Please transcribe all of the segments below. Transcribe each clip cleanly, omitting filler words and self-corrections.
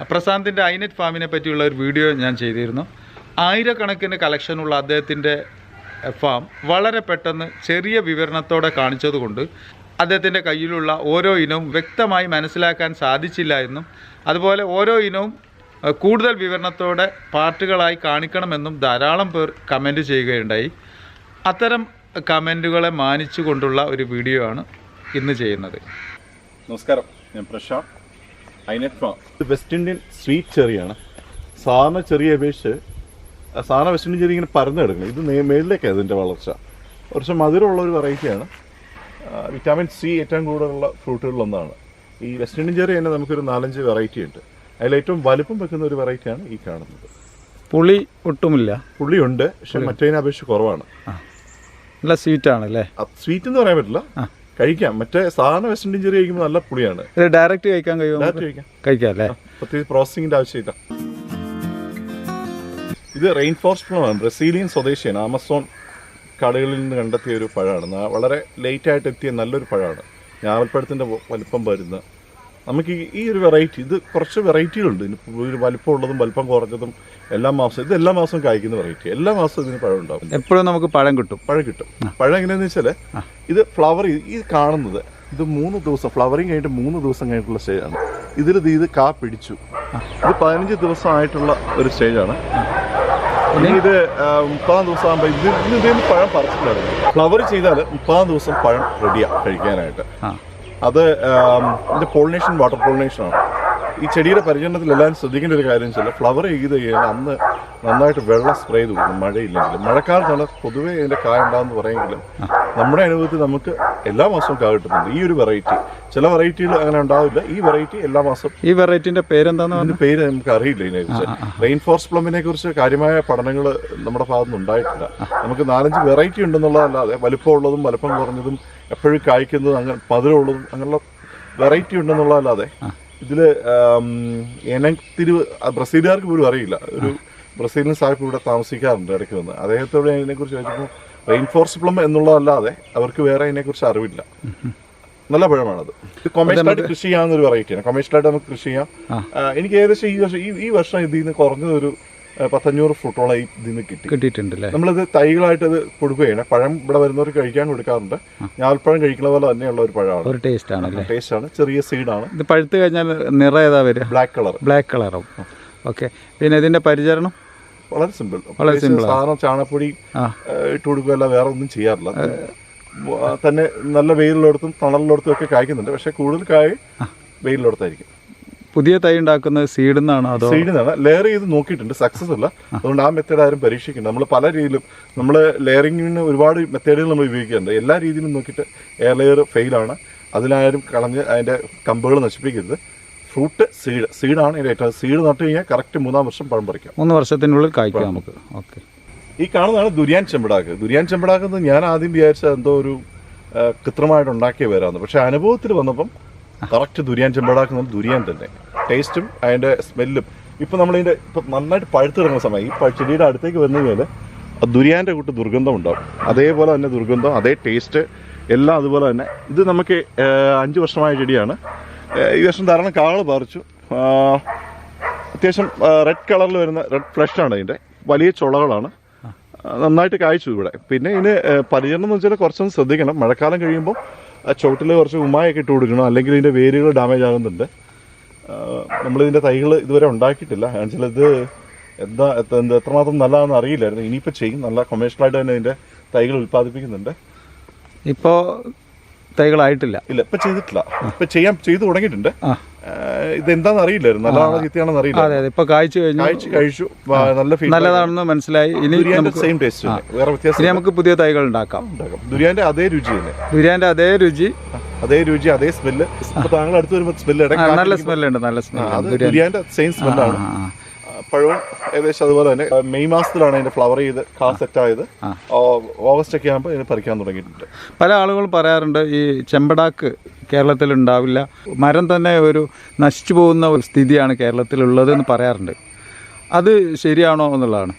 പ്രശാന്തിൻ്റെ ഐനെറ്റ് ഫാമിനെ പറ്റിയുള്ള ഒരു വീഡിയോ ഞാൻ ചെയ്തിരുന്നു. ആയിരക്കണക്കിന് കളക്ഷനുള്ള അദ്ദേഹത്തിൻ്റെ ഫാം വളരെ പെട്ടെന്ന് ചെറിയ വിവരണത്തോടെ കാണിച്ചതുകൊണ്ട് അദ്ദേഹത്തിൻ്റെ കയ്യിലുള്ള ഓരോ ഇനവും വ്യക്തമായി മനസ്സിലാക്കാൻ സാധിച്ചില്ല എന്നും അതുപോലെ ഓരോ ഇനവും കൂടുതൽ വിവരണത്തോടെ പാർട്ടുകളായി കാണിക്കണമെന്നും ധാരാളം പേർ കമൻറ്റ് ചെയ്യുകയുണ്ടായി. അത്തരം കമൻറ്റുകളെ മാനിച്ചുകൊണ്ടുള്ള ഒരു വീഡിയോ ആണ് ഇന്ന് ചെയ്യുന്നത്. നമസ്കാരം, ഞാൻ പ്രശാന്ത്. ഐനെറ്റ് ഫാം ഇത് വെസ്റ്റ് ഇന്ത്യൻ സ്വീറ്റ് ചെറിയാണ്. സാധാരണ ചെറിയ അപേക്ഷിച്ച് സാധാരണ വെസ്റ്റ് ഇന്ത്യൻ ചെറിയ ഇങ്ങനെ പരന്ന് കിടക്കുന്നത്. ഇത് മേളിലേക്കാണ് ഇതിൻ്റെ വളർച്ച. കുറച്ച് മധുരമുള്ള ഒരു വെറൈറ്റിയാണ്. വിറ്റാമിൻ സി ഏറ്റവും കൂടുതലുള്ള ഫ്രൂട്ടുകളിലൊന്നാണ്. ഈ വെസ്റ്റ് ഇന്ത്യൻ ചെറി തന്നെ നമുക്കൊരു 4-5 വെറൈറ്റി ഉണ്ട്. അതിലേറ്റവും വലുപ്പം വെക്കുന്ന ഒരു വെറൈറ്റിയാണ് ഈ കാണുന്നത്. പുളി ഒട്ടുമില്ല. പുളിയുണ്ട്, പക്ഷെ മറ്റേതിനെ അപേക്ഷിച്ച് കുറവാണ്. നല്ല സ്വീറ്റാണല്ലേ? സ്വീറ്റ് എന്ന് പറയാൻ പറ്റില്ല, കഴിക്കാം. മറ്റേ സാധാരണ വെസ്റ്റ് ഇന്ത്യൻ ചെറി കഴിക്കുമ്പോൾ നല്ല പുളിയാണ്. ഇത് ഡയറക്റ്റ് കഴിക്കാൻ കഴിയുമോ? കഴിക്കാം അല്ലേ? പ്രത്യേകിച്ച് പ്രോസസ്സിങ്ങിന്റെ ആവശ്യമില്ല. ഇത് റെയിൻ ഫോറസ്റ്റ് പ്ലമാണ്. ബ്രസീലിയൻ സ്വദേശിയാണ്. ആമസോൺ കടകളിൽ നിന്ന് കണ്ടെത്തിയ ഒരു പഴമാണ്. വളരെ ലേറ്റായിട്ട് എത്തിയ നല്ലൊരു പഴമാണ്. ഞാവൽപ്പഴത്തിൻ്റെ വലിപ്പം വരുന്ന നമുക്ക് ഈ ഒരു വെറൈറ്റി, ഇത് കുറച്ച് വെറൈറ്റികളുണ്ട്. ഇതിന് വലിപ്പമുള്ളതും വലിപ്പം കുറഞ്ഞതും എല്ലാ മാസവും കായ്ക്കുന്ന വെറൈറ്റി. എല്ലാ മാസവും ഇതിന് പഴം ഉണ്ടാവും. എപ്പോഴും നമുക്ക് പഴം കിട്ടും. പഴം എങ്ങനെയാണെന്ന് വെച്ചാൽ ഇത് ഫ്ലവർ, ഈ കാണുന്നത് ഇത് 3 ദിവസം ഫ്ലവറിങ് കഴിഞ്ഞിട്ട് 3 ദിവസം കഴിഞ്ഞിട്ടുള്ള സ്റ്റേജാണ്. ഇത് കാ പിടിച്ചു. ഇത് 15 ദിവസമായിട്ടുള്ള ഒരു സ്റ്റേജാണ്. ഇത് 30 ദിവസം ആകുമ്പോൾ ഇതിന് പഴം പറിച്ചിട്ടുണ്ടായിരുന്നു. ഫ്ലവർ ചെയ്താൽ 30 ദിവസം പഴം റെഡിയാണ് കഴിക്കാനായിട്ട്. അത് ഇതിൻ്റെ പോളിനേഷൻ വാട്ടർ പോളിനേഷനാണ്. ഈ ചെടിയുടെ പരിചരണത്തിൽ എല്ലാവരും ശ്രദ്ധിക്കേണ്ട ഒരു കാര്യം വെച്ചാൽ ഫ്ലവർ ചെയ്ത് കഴിഞ്ഞാൽ അന്ന് നന്നായിട്ട് വെള്ളം സ്പ്രേ ചെയ്ത് കൊടുക്കും. മഴയില്ലെങ്കിലും മഴക്കാലത്താണ് പൊതുവേ ഇതിൻ്റെ കായ ഉണ്ടാകുമെന്ന് പറയുമെങ്കിലും നമ്മുടെ അനുഭവത്തിൽ നമുക്ക് എല്ലാ മാസവും കായ കിട്ടുന്നുണ്ട്. ഈ ഒരു വെറൈറ്റി, ചില വെറൈറ്റികൾ അങ്ങനെ ഉണ്ടാവില്ല. ഈ വെറൈറ്റി എല്ലാ മാസവും. ഈ വെറൈറ്റിൻ്റെ പേരെന്താണെന്ന്? അതിൻ്റെ പേര് നമുക്ക് അറിയില്ല. ഇതിനെക്കുറിച്ച് റെയിൻ ഫോറസ്റ്റ് പ്ലമിനെ കുറിച്ച് കാര്യമായ പഠനങ്ങൾ നമ്മുടെ ഭാഗത്തുനിന്ന് ഉണ്ടായിട്ടില്ല. നമുക്ക് 4-5 വെറൈറ്റി ഉണ്ടെന്നുള്ളതല്ലാതെ വലിപ്പമുള്ളതും വലിപ്പം കുറഞ്ഞതും എപ്പോഴും കായ്ക്കുന്നതും അങ്ങനെ മധുരമുള്ളതും അങ്ങനെയുള്ള വെറൈറ്റി ഉണ്ടെന്നുള്ളതല്ലാതെ ഇതിൽ ഇനത്തിരിവ് ബ്രസീലുകാർക്ക് പോലും അറിയില്ല. ഒരു ബ്രസീലിയൻ സാഹിബ് ഇവിടെ താമസിക്കാറുണ്ട് ഇടയ്ക്ക് വന്ന്. അദ്ദേഹത്തോട് അതിനെക്കുറിച്ച് ചോദിച്ചപ്പോൾ റെയിൻ ഫോറസ്റ്റ് പ്ലം എന്നുള്ളതല്ലാതെ അവർക്ക് വേറെ അതിനെക്കുറിച്ച് അറിവില്ല. നല്ല പഴമാണത്. ഇത് കൊമേഴ്ഷ്യലായിട്ട് കൃഷി ചെയ്യാവുന്ന ഒരു വെറൈറ്റിയാണ്. കൊമേഴ്ഷ്യലായിട്ട് നമുക്ക് കൃഷി ചെയ്യാം. എനിക്ക് ഏകദേശം ഈ വർഷം ഇതിൽ നിന്ന് കുറഞ്ഞതൊരു 100-500 ഫ്രൂട്ടോളം ഇതിന് കിട്ടിയിട്ടുണ്ടല്ലേ. നമ്മളിത് തൈകളായിട്ട് അത് കൊടുക്കുകയാണ്. പഴം ഇവിടെ വരുന്നവർക്ക് കഴിക്കാൻ കൊടുക്കാറുണ്ട്. ഞാവൽപ്പഴം കഴിക്കുന്ന പോലെ തന്നെയുള്ള ഒരു പഴമാണ്. ഒരു ടേസ്റ്റാണ്. ചെറിയ സീഡാണ്. ഇത് പഴുത്ത് കഴിഞ്ഞാൽ നിറം ഏതാ വരിക? ബ്ലാക്ക് കളറും. ഓക്കെ. പിന്നെ ഇതിന്റെ പരിചരണം വളരെ സിമ്പിൾ. സാധാരണ ചാണകപ്പൊടി ഇട്ട് കൊടുക്കുകയല്ല, വേറെ ഒന്നും ചെയ്യാറില്ല. തന്നെ നല്ല വെയിലുള്ളിടത്തും തണലിടത്തും ഒക്കെ കായ്ക്കുന്നുണ്ട്. പക്ഷെ കൂടുതൽ കായ് വെയിലുള്ളിടത്തായിരിക്കും. പുതിയ തൈ ഉണ്ടാക്കുന്നത് സീഡിൽ നിന്നാണ്. ലെയർ ചെയ്ത് നോക്കിയിട്ടുണ്ട്, സക്സസ് അല്ല. അതുകൊണ്ട് ആ മെത്തേഡ് ആരും പരീക്ഷിക്കുന്നുണ്ട്. നമ്മൾ പല രീതിയിലും നമ്മൾ ലെയറിങ്ങിന് ഒരുപാട് മെത്തേഡുകൾ നമ്മൾ ഉപയോഗിക്കുന്നുണ്ട്. എല്ലാ രീതിയിലും നോക്കിയിട്ട് എയർ ലെയർ ഫെയിലാണ്. അതിലാരും കളഞ്ഞ് അതിൻ്റെ കമ്പുകൾ നശിപ്പിക്കരുത്. ഫ്രൂട്ട് സീഡാണ് ഇതിൻ്റെ ഏറ്റവും. സീഡ് നട്ട് കഴിഞ്ഞാൽ കറക്റ്റ് 3-ാം വർഷം പഴം പറിക്കാം. 3 വർഷത്തിനുള്ളിൽ കായ്ക്കാം നമുക്ക്. ഓക്കെ. ഈ കാണുന്നതാണ് ദുരിയാൻ ചെമ്പടാക്ക്. ദുരിയാൻ ചെമ്പടാക്കെന്ന് ഞാൻ ആദ്യം വിചാരിച്ചത് എന്തോ ഒരു കൃത്രിമമായിട്ട് ഉണ്ടാക്കിയ പേരാണ്. പക്ഷെ അനുഭവത്തിൽ വന്നപ്പം കറക്റ്റ് ദുരിയാൻ ചെമ്പടാക്കുന്നത് ദുരിയാൻ തന്നെ. ടേസ്റ്റും അതിൻ്റെ സ്മെല്ലും. ഇപ്പം നമ്മളിതിൻ്റെ ഇപ്പം നന്നായിട്ട് പഴുത്തിറങ്ങുന്ന സമയം ഈ ചെടിയുടെ അടുത്തേക്ക് വന്നു കഴിഞ്ഞാൽ ദുരിയാൻ്റെ കൂട്ട് ദുർഗന്ധം ഉണ്ടാവും. അതേപോലെ തന്നെ ദുർഗന്ധം, അതേ ടേസ്റ്റ് എല്ലാം അതുപോലെ തന്നെ. ഇത് നമുക്ക് 5 വർഷമായ ചെടിയാണ്. ഈ വർഷം ധാരാളം കാള് പറിച്ചു. അത്യാവശ്യം റെഡ് കളറിൽ വരുന്ന റെഡ് ഫ്ലഷാണ് ഇതിൻ്റെ. വലിയ ചുളകളാണ്. നന്നായിട്ട് കായ്ച്ചു ഇവിടെ. പിന്നെ ഇതിന് പരിചരണം എന്ന് വെച്ചാൽ കുറച്ചൊന്ന് ശ്രദ്ധിക്കണം. മഴക്കാലം കഴിയുമ്പോൾ ചുവട്ടിൽ കുറച്ച് ഉമ്മായൊക്കെ ഇട്ട് കൊടുക്കണം, അല്ലെങ്കിൽ ഇതിൻ്റെ വേരുകൾ ഡാമേജ് ആകുന്നുണ്ട്. നമ്മളിതിൻ്റെ തൈകൾ ഇതുവരെ ഉണ്ടാക്കിയിട്ടില്ല. എന്നുവെച്ചാൽ ഇത് എത്രമാത്രം നല്ലതാണെന്ന് അറിയില്ലായിരുന്നു. ഇനിയിപ്പോൾ ചെയ്യും. നല്ല കൊമേഴ്ഷ്യലായിട്ട് തന്നെ ഇതിൻ്റെ തൈകൾ ഉൽപ്പാദിപ്പിക്കുന്നുണ്ട്. ഇപ്പോൾ തൈകളായിട്ടില്ല. ഇല്ല, ഇപ്പം ചെയ്തിട്ടില്ല. ഇപ്പം ചെയ്തു തുടങ്ങിയിട്ടുണ്ട്. ഇതെന്താണെന്ന് അറിയില്ലായിരുന്നു. നല്ലതാണോ ചീത്തയാണെന്ന് അറിയില്ല. ഇപ്പൊ കഴിച്ചു നല്ലതാണെന്ന് മനസ്സിലായി. ഇനി സെയിം ടേസ്റ്റ്, വേറെ വ്യത്യാസം. നമുക്ക് പുതിയ തൈകൾ ഉണ്ടാക്കാം. ദുരിയാന്റെ അതേ രുചി തന്നെ. അതേ സ്മെല്ല്. താങ്കൾ അടുത്ത് വരുമ്പോൾ സ്മെല്ല് നല്ല സ്മെല്ലുണ്ട്. നല്ല സ്മെല്ല്. ദുരിയാന്റെ സെയിം സ്മെല്ലാണ്. പഴവും ഏകദേശം അതുപോലെ തന്നെ. മെയ് മാസത്തിലാണ് അതിന്റെ ഫ്ലവർ ചെയ്ത് കാ സെറ്റായത്. ഓഗസ്റ്റ് ഒക്കെ ആകുമ്പോൾ ഇതിന് പറിക്കാൻ തുടങ്ങിയിട്ടുണ്ട്. പല ആളുകളും പറയാറുണ്ട് ഈ ചെമ്പടാക്ക് കേരളത്തിൽ ഉണ്ടാവില്ല, മരം തന്നെ ഒരു നശിച്ചു പോകുന്ന ഒരു സ്ഥിതിയാണ് കേരളത്തിലുള്ളത് എന്ന് പറയാറുണ്ട്. അത് ശരിയാണോ എന്നുള്ളതാണ്.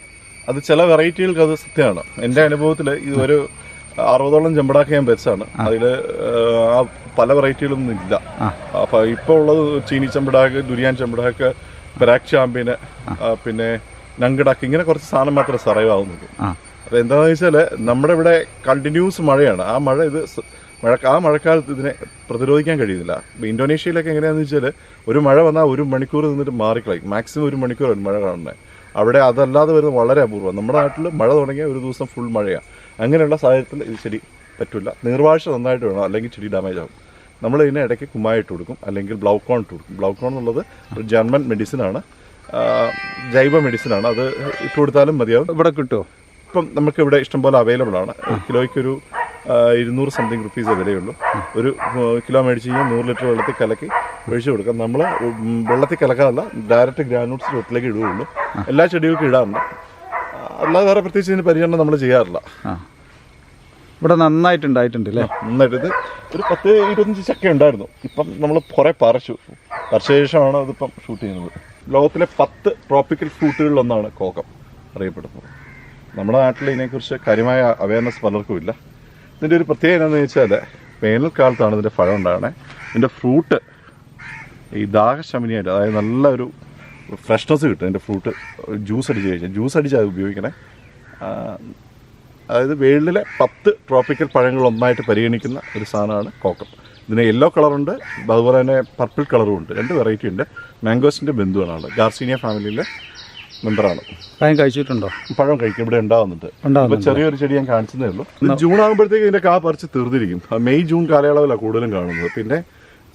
അത് ചില വെറൈറ്റികൾക്ക് അത് സത്യമാണ്. എൻ്റെ അനുഭവത്തിൽ ഇതൊരു 60ഓളം ചെമ്പടാക്ക് ഞാൻ വെച്ചാണ്. അതിൽ പല വെറൈറ്റികളൊന്നും ഇല്ല. അപ്പോൾ ഇപ്പോൾ ഉള്ളത് ചീനി ചെമ്പടാക്ക്, ദുരിയാൻ ചെമ്പടാക്ക്, പരാഗ് ചാമ്പ്യന്, പിന്നെ നങ്കടാക്ക്, ഇങ്ങനെ കുറച്ച് സാധനം മാത്രമേ സർവൈവ് ആവുന്നുള്ളൂ. അത് എന്താണെന്ന് വെച്ചാൽ നമ്മുടെ ഇവിടെ കണ്ടിന്യൂസ് മഴയാണ്. ആ മഴ ആ മഴക്കാലത്ത് ഇതിനെ പ്രതിരോധിക്കാൻ കഴിയുന്നില്ല. ഇപ്പോൾ ഇന്തോനേഷ്യയിലൊക്കെ എങ്ങനെയാണെന്ന് വെച്ചാൽ ഒരു മഴ വന്നാൽ 1 മണിക്കൂർ നിന്നിട്ട് മാറിക്കളയും. മാക്സിമം 1 മണിക്കൂറാണ് മഴ കാണുന്നത്. അവിടെ അതല്ലാതെ വരുന്നത് വളരെ അപൂർവം. നമ്മുടെ നാട്ടിൽ മഴ തുടങ്ങിയാൽ ഒരു ദിവസം ഫുൾ മഴയാണ്. അങ്ങനെയുള്ള സാഹചര്യത്തിൽ ഇത് ചെടി പറ്റില്ല. നീർവാഴ്ച നന്നായിട്ട് വേണം, അല്ലെങ്കിൽ ചെടി ഡാമേജ് ആകും. നമ്മൾ ഇതിനെ ഇടയ്ക്ക് കുമ്മായിട്ട് കൊടുക്കും, അല്ലെങ്കിൽ ബ്ലൗക്കോൺ ഇട്ട് കൊടുക്കും. ബ്ലൗക്കോൺ എന്നുള്ളത് ഒരു ജർമ്മൻ മെഡിസിനാണ്, ജൈവ മെഡിസിനാണ്. അത് ഇട്ട് കൊടുത്താലും മതിയാവും. ഇവിടെ കിട്ടുമോ? ഇപ്പം നമുക്ക് ഇവിടെ ഇഷ്ടംപോലെ അവൈലബിൾ ആണ്. കിലോയ്ക്കൊരു 200 സംതിങ് റുപ്പീസേ വിലയുള്ളൂ. ഒരു കിലോ മേടിച്ച് കഴിഞ്ഞാൽ 100 ലിറ്റർ വെള്ളത്തിൽ കലക്കി ഒഴിച്ചു കൊടുക്കാം. നമ്മൾ വെള്ളത്തിൽ കലക്കാതല്ല, ഡയറക്റ്റ് ഗ്രാനൂട്ട്സ് വെള്ളത്തിലേക്ക് ഇടുകയുള്ളൂ. എല്ലാ ചെടികൾക്കും ഇടാറുണ്ട്. അല്ലാതെ വേറെ പ്രത്യേകിച്ച് ഇതിന് പരിചരണം നമ്മൾ ചെയ്യാറില്ല. ഇവിടെ നന്നായിട്ടുണ്ടായിട്ടുണ്ട് അല്ലേ? നന്നായിട്ട്. ഇത് ഒരു 10-25 ചക്ക ഉണ്ടായിരുന്നു. ഇപ്പം നമ്മൾ കുറേ പറിച്ച ശേഷമാണ് അതിപ്പം ഷൂട്ട് ചെയ്യുന്നത്. ലോകത്തിലെ 10 ട്രോപ്പിക്കൽ ഫ്രൂട്ടുകളിലൊന്നാണ് കോക്കം അറിയപ്പെടുന്നത്. നമ്മുടെ നാട്ടിൽ ഇതിനെക്കുറിച്ച് കാര്യമായ അവയർനെസ് പലർക്കും ഇല്ല. ഇതിൻ്റെ ഒരു പ്രത്യേകത എന്താണെന്ന് വെച്ചാൽ വേനൽക്കാലത്താണ് ഇതിൻ്റെ ഫലം ഉണ്ടാകണേ. ഇതിൻ്റെ ഫ്രൂട്ട് ഈ ദാഹശമനിയായിട്ട്, അതായത് നല്ലൊരു ഫ്രഷ്നെസ് കിട്ടും. ഇതിൻ്റെ ഫ്രൂട്ട് ജ്യൂസ് അടിച്ച് കഴിച്ചാൽ, ജ്യൂസ് അടിച്ച് അത് ഉപയോഗിക്കണേ. അതായത് വേൾഡിലെ 10 ട്രോപ്പിക്കൽ പഴങ്ങളൊന്നായിട്ട് പരിഗണിക്കുന്ന ഒരു സാധനമാണ് കോക്കം. ഇതിന് യെല്ലോ കളറുണ്ട്, അതുപോലെ തന്നെ പർപ്പിൾ കളറും ഉണ്ട്. 2 വെറൈറ്റി ഉണ്ട്. മാംഗോസിൻ്റെ ബന്ധുവാണ് ആൾ. ഗാർസീനിയ ഫാമിലിയിലെ മെമ്പറാണ്. പഴം കഴിച്ചിട്ടുണ്ടോ? പഴം കഴിക്കും, ഇവിടെ ഉണ്ടാവുന്നുണ്ട്. അപ്പോൾ ചെറിയൊരു ചെടി ഞാൻ കാണിച്ചതേ ഉള്ളൂ. ജൂൺ ആകുമ്പോഴത്തേക്ക് ഇതിൻ്റെ കാ പറിച്ച് തീർന്നിരിക്കും. മെയ് ജൂൺ കാലയളവിലാണ് കൂടുതലും കാണുന്നത്. പിന്നെ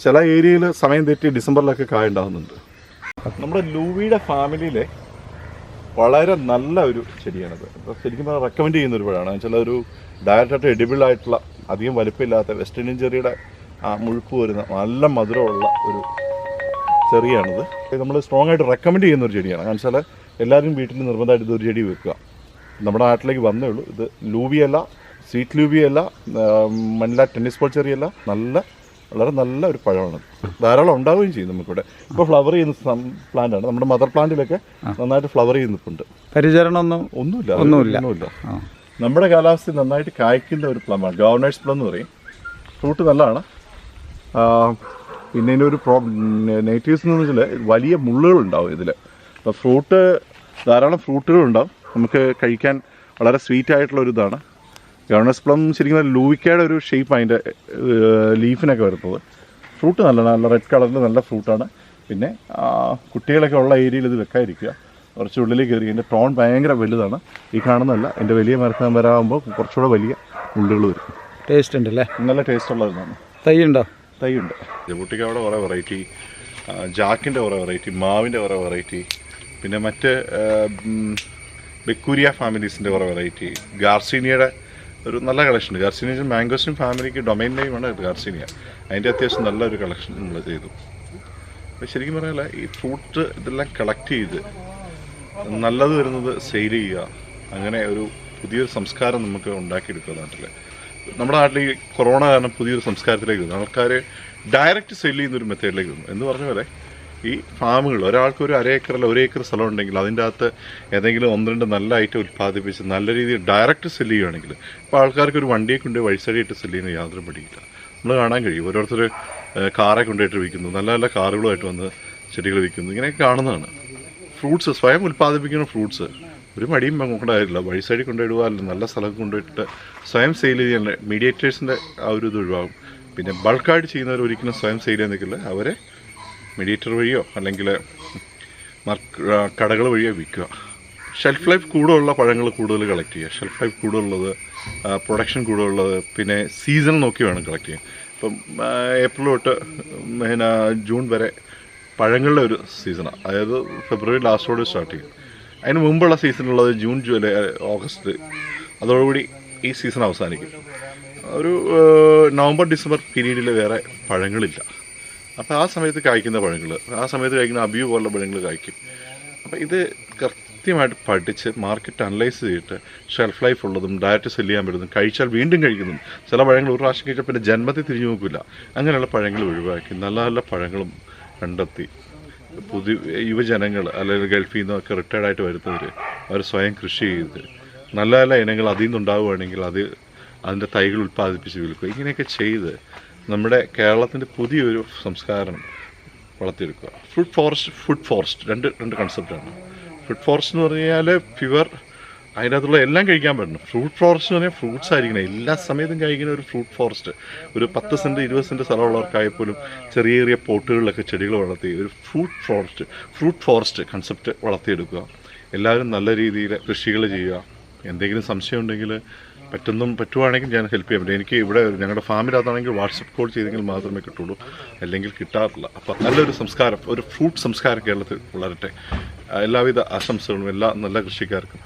ചില ഏരിയയിൽ സമയം തെറ്റി ഡിസംബറിലൊക്കെ കായ ഉണ്ടാകുന്നുണ്ട്. നമ്മുടെ ലൂവിയുടെ ഫാമിലിയിലെ വളരെ നല്ല ഒരു ചെടിയാണത്. അപ്പോൾ ശരിക്കും പറഞ്ഞാൽ റെക്കമെൻഡ് ചെയ്യുന്ന ഒരു പഴമാണ്. വെച്ചാൽ ഒരു ഡയറക്റ്റായിട്ട് എഡിബിൾ ആയിട്ടുള്ള, അധികം വലിപ്പമില്ലാത്ത, വെസ്റ്റ് ഇന്ത്യൻ ചെറിയുടെ മുഴുപ്പ് വരുന്ന നല്ല മധുരമുള്ള ഒരു ചെറിയാണിത്. നമ്മൾ സ്ട്രോങ് ആയിട്ട് റെക്കമെൻഡ് ചെയ്യുന്ന ഒരു ചെടിയാണ്. കാരണം വെച്ചാൽ എല്ലാവരും വീട്ടിൽ നിർബന്ധമായിട്ട് ഇതൊരു ചെടി വെക്കുക. നമ്മുടെ നാട്ടിലേക്ക് വന്നേ ഉള്ളൂ. ഇത് ലൂബിയല്ല, സ്വീറ്റ് ലൂബിയല്ല, മണില ടെന്നീസ് ബോൾ ചെറിയല്ല, വളരെ നല്ല ഒരു പഴമാണ്. ധാരാളം ഉണ്ടാവുകയും ചെയ്യും നമുക്കിവിടെ. ഇപ്പോൾ ഫ്ലവർ ചെയ്യുന്ന പ്ലാന്റാണ്. നമ്മുടെ മദർ പ്ലാന്റിലൊക്കെ നന്നായിട്ട് ഫ്ലവർ ചെയ്യുന്നുണ്ട്. പരിചരണം ഒന്നുമില്ല. നമ്മുടെ കാലാവസ്ഥയിൽ നന്നായിട്ട് കായ്ക്കുന്ന ഒരു പ്ലമാണ്. ഗവർണേഴ്സ് പ്ലം എന്ന് പറയും. ഫ്രൂട്ട് നല്ലതാണ്. പിന്നെ ഇതിൻ്റെ ഒരു നെഗറ്റീവ്സ് എന്ന് വെച്ചാൽ വലിയ മുള്ളുകളുണ്ടാവും ഇതിൽ. അപ്പോൾ ധാരാളം ഫ്രൂട്ടുകളുണ്ടാവും. നമുക്ക് കഴിക്കാൻ വളരെ സ്വീറ്റ് ആയിട്ടുള്ള ഒരു ഇതാണ്. ഗവർണേഴ്സ് പ്ലം ശരിക്കും ലൂവിക്കയുടെ ഒരു ഷേപ്പ് അതിൻ്റെ ലീഫിനൊക്കെ വരുന്നത്. ഫ്രൂട്ട് നല്ല റെഡ് കളറിൽ നല്ല ഫ്രൂട്ടാണ്. പിന്നെ കുട്ടികളൊക്കെ ഉള്ള ഏരിയയിൽ ഇത് വെക്കാതിരിക്കുക. കുറച്ച് ഉള്ളിലേക്ക് കയറി. എൻ്റെ ടോൺ ഭയങ്കര വലുതാണ്. ഈ കാണുന്നതല്ല, എൻ്റെ വലിയ മരത്താകുമ്പോൾ കുറച്ചുകൂടെ വലിയ മുള്ളുകൾ വരും. ടേസ്റ്റ് ഉണ്ട് അല്ലേ? നല്ല ടേസ്റ്റ് ഉള്ളതാണ്. തൈയുണ്ട്. ജബൂട്ടിക്കയുടെ കുറേ വെറൈറ്റി, ജാക്കിൻ്റെ കുറേ വെറൈറ്റി, മാവിൻ്റെ കുറേ വെറൈറ്റി, പിന്നെ മറ്റ് ബെക്കൂരിയ ഫാമിലീസിൻ്റെ കുറേ വെറൈറ്റി, ഗാർസീനിയയുടെ ഒരു നല്ല കളക്ഷൻ. ഗാർസീനിയ മാംഗോസിൻ ഫാമിലിക്ക് ഡൊമൈൻ നെയിമാണ് ഗാർസീനിയ. അതിൻ്റെ അത്യാവശ്യം നല്ലൊരു കളക്ഷൻ നമ്മൾ ചെയ്തു. അപ്പോൾ ശരിക്കും പറഞ്ഞാൽ ഈ ഫ്രൂട്ട് ഇതെല്ലാം കളക്ട് ചെയ്ത് നല്ലത് വരുന്നത് സെയിൽ ചെയ്യുക, അങ്ങനെ ഒരു പുതിയൊരു സംസ്കാരം നമുക്ക് ഉണ്ടാക്കിയെടുക്കുക നാട്ടിൽ. നമ്മുടെ നാട്ടിൽ ഈ കൊറോണ കാരണം പുതിയൊരു സംസ്കാരത്തിലേക്ക് വന്നു. ആൾക്കാർ ഡയറക്റ്റ് സെല്ല് ചെയ്യുന്നൊരു മെത്തേഡിലേക്ക് വന്നു. എന്ന് പറഞ്ഞ പോലെ ഈ ഫാമുകൾ, ഒരാൾക്ക് ഒരു 1/2 ഏക്കർ അല്ല 1 ഏക്കർ സ്ഥലം ഉണ്ടെങ്കിൽ അതിൻ്റെ അകത്ത് ഏതെങ്കിലും 1-2 നല്ല ഐറ്റം ഉൽപ്പാദിപ്പിച്ച് നല്ല രീതിയിൽ ഡയറക്റ്റ് സെല്ല് ചെയ്യുകയാണെങ്കിൽ ഇപ്പോൾ ആൾക്കാർക്ക് ഒരു വണ്ടിയെ കൊണ്ട് വഴിസടിയിട്ട് സെല്ല് ചെയ്യുന്ന യാതൊരു പടിയില്ല. നമ്മൾ കാണാൻ കഴിയും. ഓരോരുത്തർ കാറെ കൊണ്ടുപോയിട്ട് വിൽക്കുന്നു, നല്ല നല്ല കാറുകളുമായിട്ട് വന്ന് ചെടികൾ വിൽക്കുന്നു. ഇങ്ങനെയൊക്കെ കാണുന്നതാണ്. ഫ്രൂട്ട്സ് സ്വയം ഉൽപ്പാദിപ്പിക്കുന്ന ഫ്രൂട്ട്സ് ഒരു മടിയും കൊണ്ടായില്ല. വഴി സൈഡിൽ കൊണ്ടുപോയിടുക, അല്ലെങ്കിൽ നല്ല സ്ഥലം കൊണ്ടുപോയിട്ട് സ്വയം സെയിൽ ചെയ്യാൻ മീഡിയേറ്റേഴ്സിൻ്റെ ആ ഒരു ഇത് ഒഴിവാകും. പിന്നെ ബൾക്കായിട്ട് ചെയ്യുന്നവർ ഒരിക്കലും സ്വയം സെയിൽ ചെയ്യാൻ നിൽക്കില്ല. അവരെ മീഡിയേറ്റർ വഴിയോ അല്ലെങ്കിൽ കടകൾ വഴിയോ വിൽക്കുക. ഷെൽഫ് ലൈഫ് കൂടുതലുള്ള പഴങ്ങൾ കൂടുതൽ കളക്ട് ചെയ്യുക. ഷെൽഫ് ലൈഫ് കൂടുതലുള്ളത്, പ്രൊഡക്ഷൻ കൂടുതലുള്ളത്, പിന്നെ സീസൺ നോക്കി വേണം കളക്ട് ചെയ്യാൻ. ഇപ്പം ഏപ്രിൽ തൊട്ട് പിന്നെ ജൂൺ വരെ പഴങ്ങളുടെ ഒരു സീസണാണ്. അതായത് ഫെബ്രുവരി ലാസ്റ്റോട് സ്റ്റാർട്ട് ചെയ്യും. അതിന് മുമ്പുള്ള സീസണുള്ളത് ജൂൺ, ജൂലൈ, ഓഗസ്റ്റ്. അതോടുകൂടി ഈ സീസൺ അവസാനിക്കും. ഒരു നവംബർ ഡിസംബർ പീരീഡിൽ വേറെ പഴങ്ങളില്ല. അപ്പോൾ ആ സമയത്ത് കായ്ക്കുന്ന പഴങ്ങൾ, ആ സമയത്ത് കഴിക്കുന്ന അബിയു പോലുള്ള പഴങ്ങൾ കായ്ക്കും. അപ്പോൾ ഇത് കൃത്യമായിട്ട് പഠിച്ച് മാർക്കറ്റ് അനലൈസ് ചെയ്തിട്ട് ഷെൽഫ് ലൈഫ് ഉള്ളതും ഡയറക്റ്റ് സെല്ല് ചെയ്യാൻ പറ്റുന്നതും, കഴിച്ചാൽ വീണ്ടും കഴിക്കുന്നതും, ചില പഴങ്ങൾ ഒരു പ്രാവശ്യം കഴിച്ചാൽ പിന്നെ ജന്മത്തിൽ തിരിഞ്ഞു നോക്കില്ല, അങ്ങനെയുള്ള പഴങ്ങൾ ഒഴിവാക്കി നല്ല നല്ല പഴങ്ങളും കണ്ടെത്തി പുതിയ യുവജനങ്ങൾ അല്ലെങ്കിൽ ഗൾഫിൽ നിന്നൊക്കെ റിട്ടയർഡായിട്ട് വരുന്നവർ അവർ സ്വയം കൃഷി ചെയ്ത് നല്ല നല്ല ഇനങ്ങൾ അതിൽ നിന്നുണ്ടാവുകയാണെങ്കിൽ അതിൻ്റെ തൈകൾ ഉൽപ്പാദിപ്പിച്ച് വിൽക്കുക. ഇങ്ങനെയൊക്കെ ചെയ്ത് നമ്മുടെ കേരളത്തിൻ്റെ പുതിയൊരു സംസ്കാരം വളർത്തിയെടുക്കുക. ഫുഡ് ഫോറസ്റ്റ് രണ്ട് കൺസെപ്റ്റാണ്. ഫുഡ് ഫോറസ്റ്റ് എന്ന് പറഞ്ഞു കഴിഞ്ഞാൽ പ്യുവർ അതിനകത്തുള്ള എല്ലാം കഴിക്കാൻ പറ്റണം. ഫ്രൂട്ട് ഫോറസ്റ്റ് എന്ന് പറഞ്ഞാൽ ഫ്രൂട്ട്സ് ആയിരിക്കണം, എല്ലാ സമയത്തും കഴിക്കുന്ന ഒരു ഫ്രൂട്ട് ഫോറസ്റ്റ്. ഒരു 10 സെൻറ്റ് 20 സെൻറ്റ് സ്ഥലമുള്ളവർക്കായപ്പോലും ചെറിയ ചെറിയ പോട്ടുകളിലൊക്കെ ചെടികൾ വളർത്തി ഒരു ഫ്രൂട്ട് ഫോറസ്റ്റ് കൺസെപ്റ്റ് വളർത്തിയെടുക്കുക. എല്ലാവരും നല്ല രീതിയിൽ കൃഷികൾ ചെയ്യുക. എന്തെങ്കിലും സംശയം ഉണ്ടെങ്കിൽ പറ്റുവാണെങ്കിൽ ഞാൻ ഹെൽപ്പ് ചെയ്യാൻ പറ്റും. എനിക്ക് ഇവിടെ ഞങ്ങളുടെ ഫാമിനകത്താണെങ്കിൽ വാട്സപ്പ് കോൾ ചെയ്തെങ്കിൽ മാത്രമേ കിട്ടുള്ളൂ, അല്ലെങ്കിൽ കിട്ടാറില്ല. അപ്പം നല്ലൊരു സംസ്കാരം, ഒരു ഫ്രൂട്ട് സംസ്കാരം കേരളത്തിൽ വളരട്ടെ. എല്ലാവിധ ആശംസകളും എല്ലാ നല്ല കൃഷിക്കാർക്കും.